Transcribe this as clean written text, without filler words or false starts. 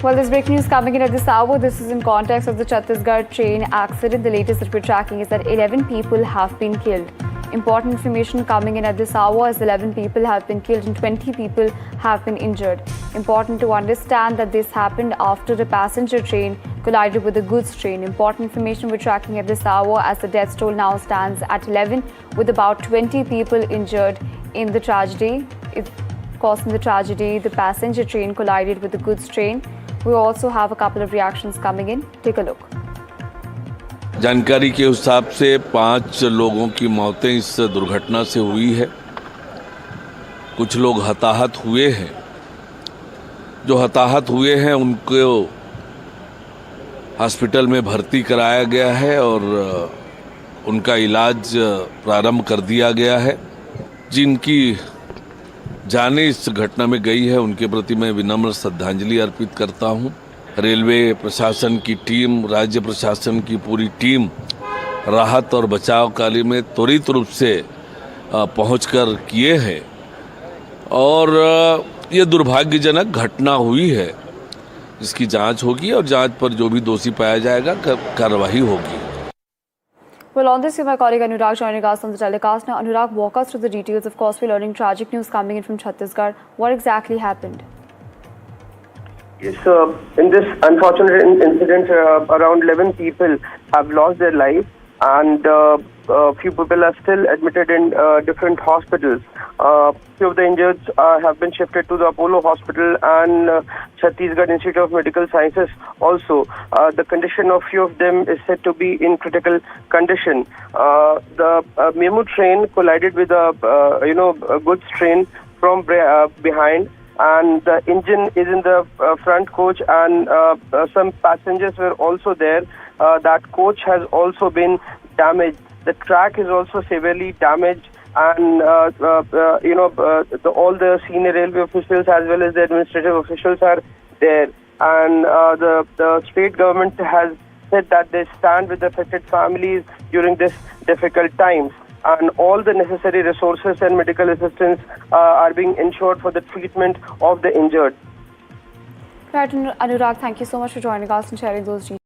Well, there's breaking news coming in at this hour. This is in context of the Chhattisgarh train accident. The latest that we're tracking is that 11 people have been killed. Important information coming in at this hour is 11 people have been killed and 20 people have been injured. Important to understand that this happened after a passenger train collided with a goods train. Important information we're tracking at this hour as the death toll now stands at 11 with about 20 people injured in the tragedy. Causing the tragedy, the passenger train collided with the goods train. We also have a couple of reactions coming in. Take a look. जानकारी के हिसाब से 5 लोगों की मौतें इस दुर्घटना से हुई है। कुछ लोग हताहत हुए हैं। जो हताहत हुए हैं उनको हॉस्पिटल में भर्ती कराया गया है और उनका इलाज प्रारंभ कर दिया गया है। जिनकी जाने इस घटना में गई है उनके प्रति मैं विनम्र श्रद्धांजलि अर्पित करता हूं। रेलवे प्रशासन की टीम, राज्य प्रशासन की पूरी टीम राहत और बचाव कार्य में त्वरित रूप से पहुंचकर किए हैं और ये दुर्भाग्यजनक घटना हुई है। इसकी जांच होगी और जांच पर जो भी दोषी पाया जाएगा कार्रवाई होगी। Well, on this, my colleague Anurag joining us on the telecast. Now, Anurag, walk us through the details. Of course, we're learning tragic news coming in from Chhattisgarh. What exactly happened? Yes, in this unfortunate incident, around 11 people have lost their lives and a few people are still admitted in different hospitals. Few of the injured have been shifted to the Apollo Hospital and Chhattisgarh Institute of Medical Sciences also. The condition of few of them is said to be in critical condition. The Memu train collided with a goods train from behind, and the engine is in the front coach, and some passengers were also there. That coach has also been damaged. The track is also severely damaged, and all the senior railway officials as well as the administrative officials are there. And the state government has said that they stand with the affected families during this difficult times, and all the necessary resources and medical assistance are being ensured for the treatment of the injured. Right, Anurag, thank you so much for joining us and sharing those details.